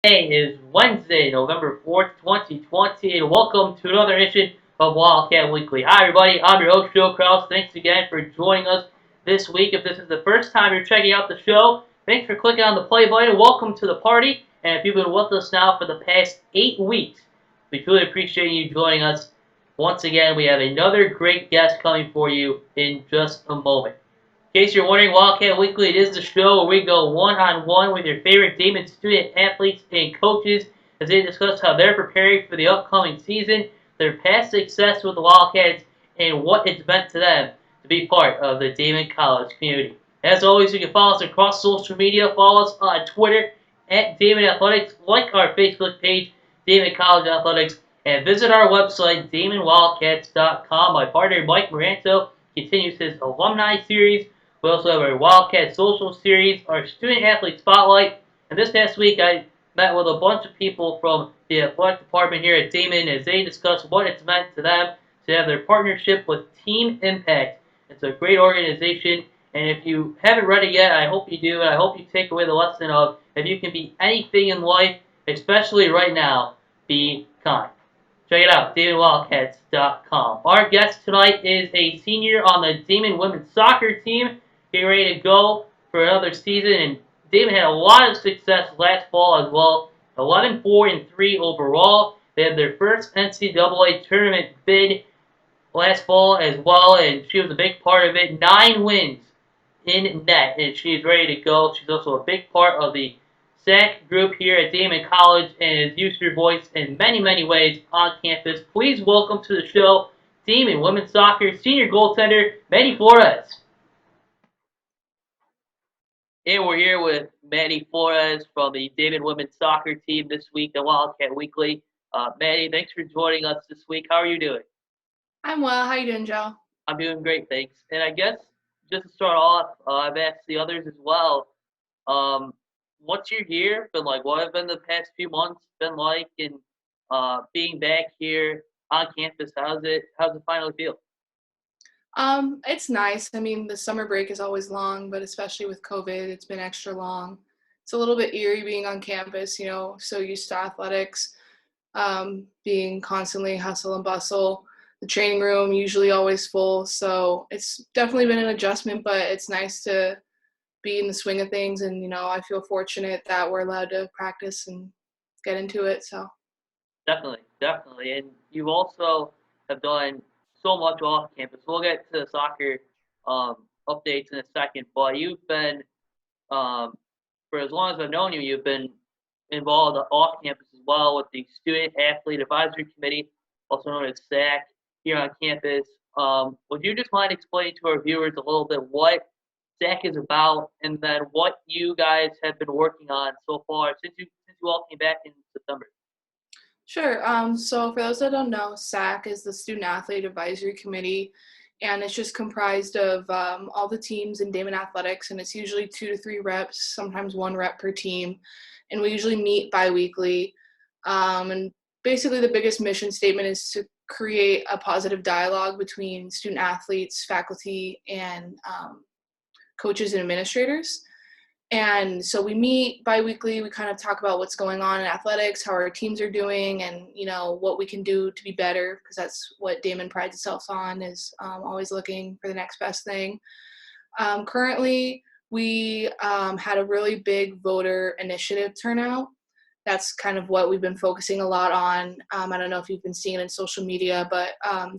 Today is Wednesday, November 4th, 2020, and welcome to another edition of Wildcat Weekly. Hi, everybody. I'm your host, Joe Kraus. Thanks again for joining us this week. If this is the first time you're checking out the show, thanks for clicking on the play button. Welcome to the party. And if you've been with us now for the past 8 weeks, we truly appreciate you joining us. Once again, we have another great guest coming for you in just a moment. In case you're wondering, Wildcat Weekly, it is the show where we go one-on-one with your favorite Damon student athletes and coaches as they discuss how they're preparing for the upcoming season, their past success with the Wildcats, and what it's meant to them to be part of the Damon College community. As always, you can follow us across social media. Follow us on Twitter at Damon Athletics, like our Facebook page, Damon College Athletics, and visit our website, DamonWildcats.com. My partner, Mike Moranto, continues his alumni series. We also have our Wildcat Social Series, our Student Athlete Spotlight, and this past week I met with a bunch of people from the athletic department here at Damon as they discuss what it's meant to them to have their partnership with Team Impact. It's a great organization, and if you haven't read it yet, I hope you do, and I hope you take away the lesson of if you can be anything in life, especially right now, be kind. Check it out, DamonWildcats.com. Our guest tonight is a senior on the Damon women's soccer team, getting ready to go for another season. And Damon had a lot of success last fall as well. 11-4-3 overall. They had their first NCAA tournament bid last fall as well, and she was a big part of it. 9 wins in net, and she's ready to go. She's also a big part of the SAC group here at Damon College and has used her voice in many, many ways on campus. Please welcome to the show Damon women's soccer senior goaltender Maddie Flores. And we're here with Maddie Flores from the Damon women's soccer team this week at Wildcat Weekly. Maddie, thanks for joining us this week. How are you doing? I'm well. How you doing, Joe? I'm doing great, thanks. And I guess just to start off, I've asked the others as well. Um, what's your year been like? What have been the past few months been like? And being back here on campus, How's it finally feel? It's nice. I mean, the summer break is always long, but especially with COVID, it's been extra long. It's a little bit eerie being on campus, so used to athletics, being constantly hustle and bustle. The training room usually always full, so it's definitely been an adjustment, but it's nice to be in the swing of things. And I feel fortunate that we're allowed to practice and get into it. So. Definitely, definitely. And you also have done so much off campus. We'll get to the soccer um, updates in a second, but you've been um, for as long as I've known you, you've been involved off campus as well with the Student Athlete Advisory Committee, also known as SAC, here on campus. Would you just mind explaining to our viewers a little bit what SAC is about, and then what you guys have been working on so far since you all came back in September? Sure. So for those that don't know, SAC is the Student Athlete Advisory Committee, and it's just comprised of all the teams in Damon Athletics, and it's usually 2 to 3 reps, sometimes 1 rep per team, and we usually meet biweekly. And basically, the biggest mission statement is to create a positive dialogue between student athletes, faculty, and coaches and administrators. And so we meet biweekly. We kind of talk about what's going on in athletics, how our teams are doing, and what we can do to be better, because that's what Damon prides itself on, is always looking for the next best thing. Currently, we had a really big voter initiative turnout. That's kind of what we've been focusing a lot on. I don't know if you've been seeing it in social media, but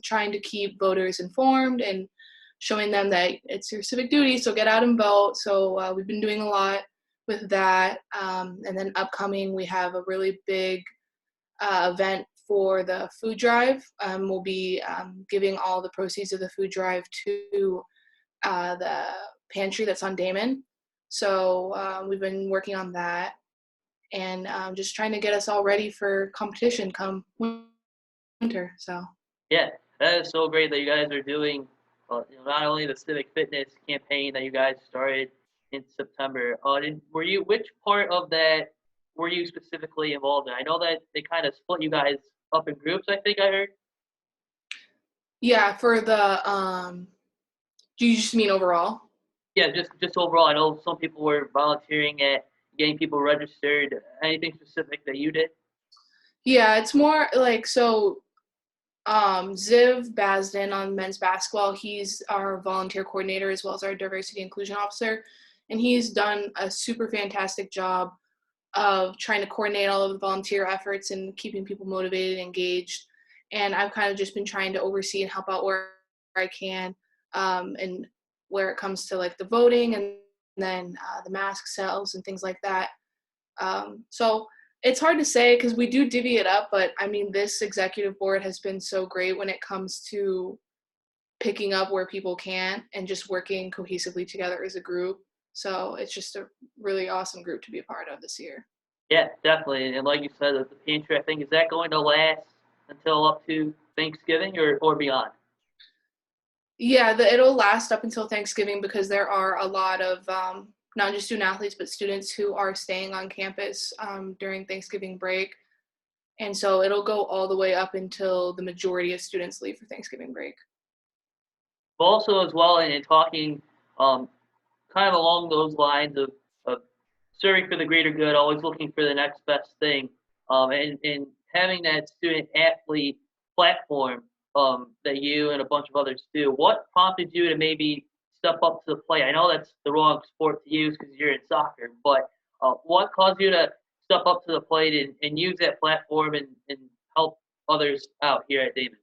trying to keep voters informed and showing them that it's your civic duty, so get out and vote. So we've been doing a lot with that. And then upcoming, we have a really big event for the food drive. We'll be giving all the proceeds of the food drive to the pantry that's on Damon. So we've been working on that, and just trying to get us all ready for competition come winter. So. Yeah, that is so great that you guys are doing not only the civic fitness campaign that you guys started in September. Were you which part of that were you specifically involved in? I know that they kind of split you guys up in groups. I think I heard. Yeah, for the do you just mean overall? Yeah, just overall. I know some people were volunteering at getting people registered? Anything specific that you did? Yeah, it's more like so. Ziv Basden on men's basketball, he's our volunteer coordinator as well as our diversity inclusion officer, and he's done a super fantastic job of trying to coordinate all of the volunteer efforts and keeping people motivated and engaged. And I've kind of just been trying to oversee and help out where I can, and where it comes to like the voting and then the mask sales and things like that. So it's hard to say because we do divvy it up, but I mean, this executive board has been so great when it comes to picking up where people can and just working cohesively together as a group. So it's just a really awesome group to be a part of this year. Yeah, definitely. And like you said, the pantry, I think, is that going to last until up to Thanksgiving or beyond? Yeah, it'll last up until Thanksgiving because there are a lot of not just student athletes, but students who are staying on campus during Thanksgiving break. And so it'll go all the way up until the majority of students leave for Thanksgiving break. But also, as well, in talking um, kind of along those lines of serving for the greater good, always looking for the next best thing, and having that student athlete platform that you and a bunch of others do. What prompted you to maybe step up to the plate? I know that's the wrong sport to use because you're in soccer, but what caused you to step up to the plate and use that platform and help others out here at Damon?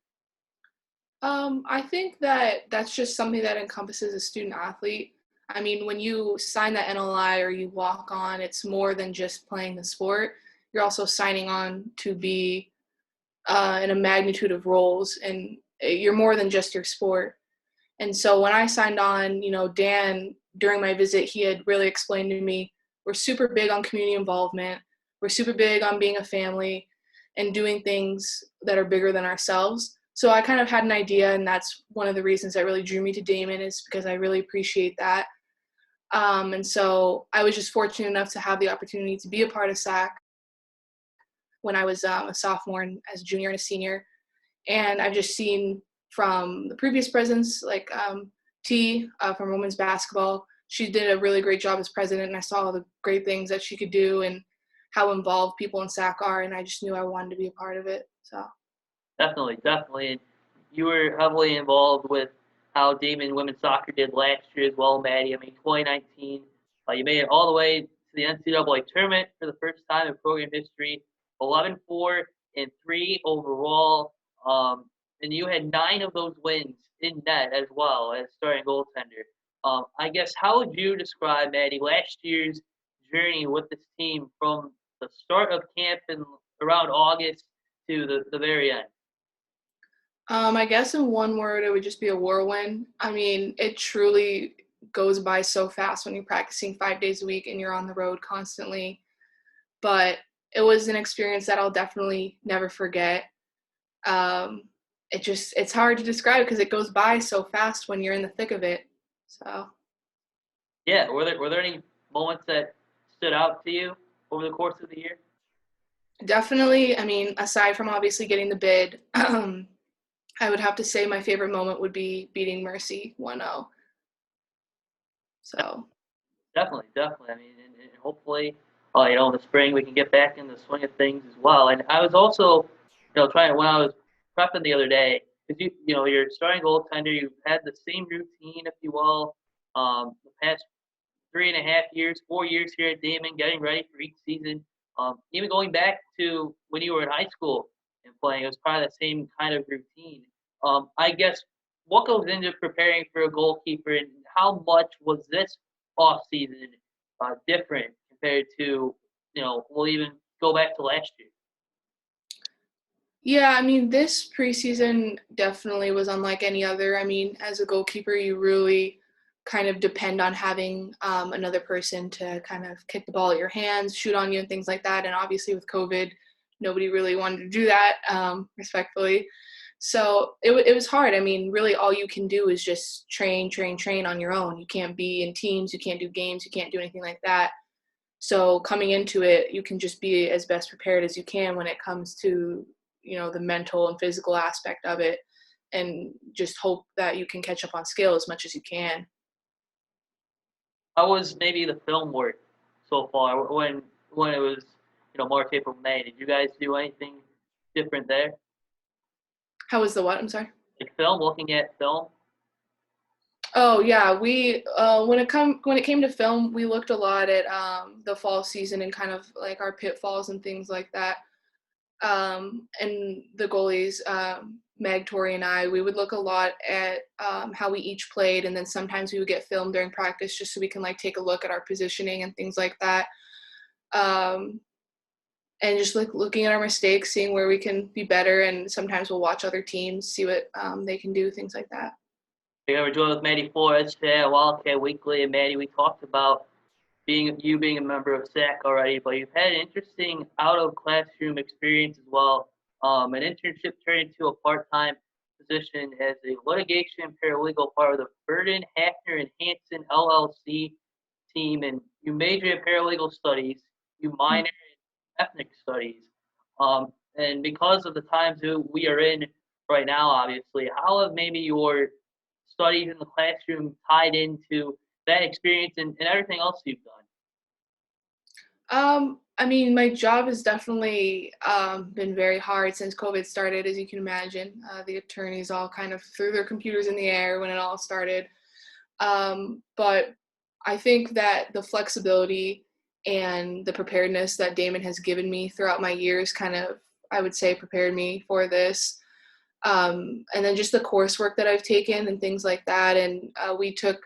I think that that's just something that encompasses a student athlete. I mean, when you sign that NLI or you walk on, it's more than just playing the sport. You're also signing on to be in a magnitude of roles, and you're more than just your sport. And so when I signed on, Dan, during my visit, he had really explained to me, we're super big on community involvement. We're super big on being a family and doing things that are bigger than ourselves. So I kind of had an idea, and that's one of the reasons that really drew me to Damon is because I really appreciate that. And so I was just fortunate enough to have the opportunity to be a part of SAC when I was a sophomore and as a junior and a senior. And I've just seen from the previous presidents, like T from women's basketball, she did a really great job as president, and I saw all the great things that she could do and how involved people in SAC are, and I just knew I wanted to be a part of it. So. Definitely, definitely. And you were heavily involved with how Damon women's soccer did last year as well, Maddie. I mean, 2019, you made it all the way to the NCAA tournament for the first time in program history, 11-4 and 3 overall. And you had 9 of those wins in net as well as starting goaltender. I guess how would you describe, Maddie, last year's journey with this team from the start of camp in around August to the very end? I guess in one word, it would just be a whirlwind. I mean, it truly goes by so fast when you're practicing 5 days a week and you're on the road constantly. But it was an experience that I'll definitely never forget. Um, it's hard to describe because it goes by so fast when you're in the thick of it. So Yeah, were there any moments that stood out to you over the course of the year? definitely, I mean, aside from obviously getting the bid, I would have to say my favorite moment would be beating Mercy 1-0. So Definitely, definitely. I mean, and hopefully, in the spring we can get back in the swing of things as well. And I was also, trying when I was prepping the other day, because you're starting goaltender, you've had the same routine, if you will, the past 3.5 years, 4 years here at Damon, getting ready for each season. Even going back to when you were in high school and playing, it was probably the same kind of routine. I guess what goes into preparing for a goalkeeper, and how much was this off season different compared to we'll even go back to last year. yeah, I mean, this preseason definitely was unlike any other. I mean, as a goalkeeper, you really kind of depend on having another person to kind of kick the ball at your hands, shoot on you, and things like that. And obviously, with COVID, nobody really wanted to do that, respectfully. So it was hard. I mean, really, all you can do is just train, train, train on your own. You can't be in teams, you can't do games, you can't do anything like that. So coming into it, you can just be as best prepared as you can when it comes to, the mental and physical aspect of it, and just hope that you can catch up on skill as much as you can. How was maybe the film work so far? When it was March, April, May, did you guys do anything different there? How was the what? I'm sorry. Like film, looking at film. Oh yeah, we when it came to film, we looked a lot at the fall season and kind of like our pitfalls and things like that. And the goalies, Meg, Tori, and I, we would look a lot at how we each played, and then sometimes we would get filmed during practice just so we can like take a look at our positioning and things like that. Um, and just like looking at our mistakes, seeing where we can be better, and sometimes we'll watch other teams, see what they can do, things like that. We're joined with Maddie Flores today at Wildcat Weekly, and Maddie, we talked about being a member of SAC already, but you've had an interesting out of classroom experience as well. An internship turned into a part-time position as a litigation paralegal part of the Burden, Hackner, and Hanson LLC team, and you major in paralegal studies, you minor in ethnic studies. And because of the times that we are in right now, obviously, how have maybe your studies in the classroom tied into that experience and everything else you've done? I mean, my job has definitely been very hard since COVID started, as you can imagine. The attorneys all kind of threw their computers in the air when it all started. But I think that the flexibility and the preparedness that Damon has given me throughout my years kind of, I would say, prepared me for this. And then just the coursework that I've taken and things like that. And we took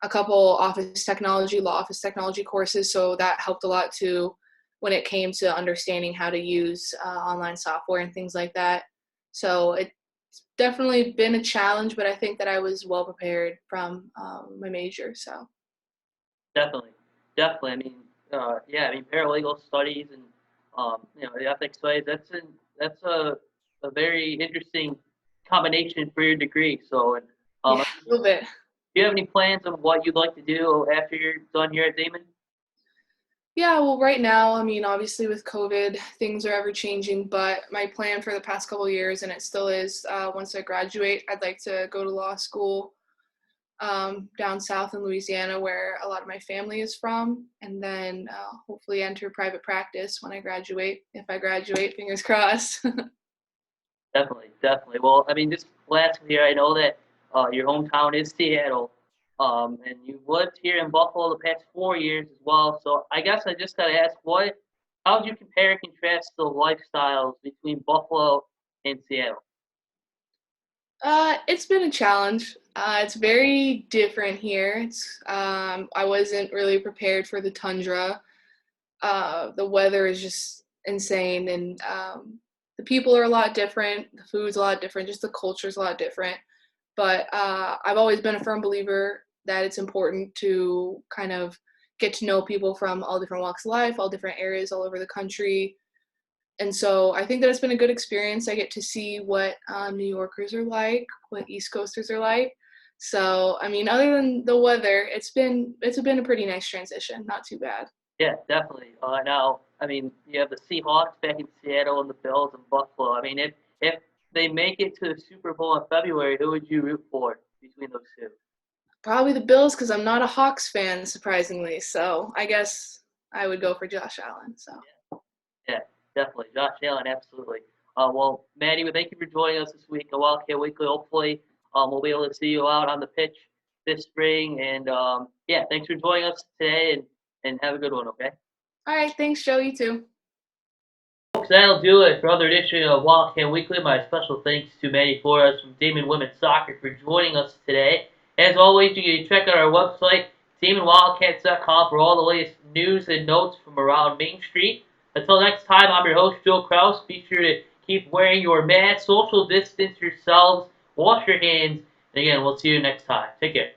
a couple law office technology courses, so that helped a lot too when it came to understanding how to use online software and things like that. So it's definitely been a challenge, but I think that I was well prepared from my major. So Definitely, definitely. I mean, yeah. I mean, paralegal studies and the ethics studies. That's a very interesting combination for your degree. So, and yeah, a little bit. do you have any plans of what you'd like to do after you're done here at Damon? Yeah, well, right now, I mean, obviously with COVID, things are ever changing, but my plan for the past couple of years, and it still is, once I graduate, I'd like to go to law school down south in Louisiana, where a lot of my family is from, and then hopefully enter private practice when I graduate. If I graduate, fingers crossed. Definitely, definitely. Well, I mean, just lastly here, I know that your hometown is Seattle, and you've lived here in Buffalo the past 4 years as well. So I guess I just gotta ask, how would you compare and contrast the lifestyles between Buffalo and Seattle? It's been a challenge. It's very different here. I wasn't really prepared for the tundra. The weather is just insane, and the people are a lot different. The food's a lot different. Just the culture's a lot different. But I've always been a firm believer that it's important to kind of get to know people from all different walks of life, all different areas all over the country. And so I think that it's been a good experience. I get to see what New Yorkers are like, what East Coasters are like. So I mean, other than the weather, it's been a pretty nice transition. Not too bad. Yeah, definitely. Now, I mean, you have the Seahawks back in Seattle and the Bills in Buffalo. I mean, if they make it to the Super Bowl in February, who would you root for between those two? Probably the Bills because I'm not a Hawks fan, surprisingly. So I guess I would go for Josh Allen. So Yeah, definitely. Josh Allen, absolutely. Well, Maddie, well, thank you for joining us this week at Wildcat Weekly. Hopefully, we'll be able to see you out on the pitch this spring. And yeah, thanks for joining us today, and have a good one. Okay. all right, thanks, Joe. You too. Folks, that'll do it for another edition of Wildcat Weekly. My special thanks to Maddie Flores from Damon Women's Soccer for joining us today. As always, you can check out our website, DamonWildcats.com, for all the latest news and notes from around Main Street. Until next time, I'm your host, Joe Kraus. Be sure to keep wearing your mask, social distance yourselves, wash your hands, and again, we'll see you next time. Take care.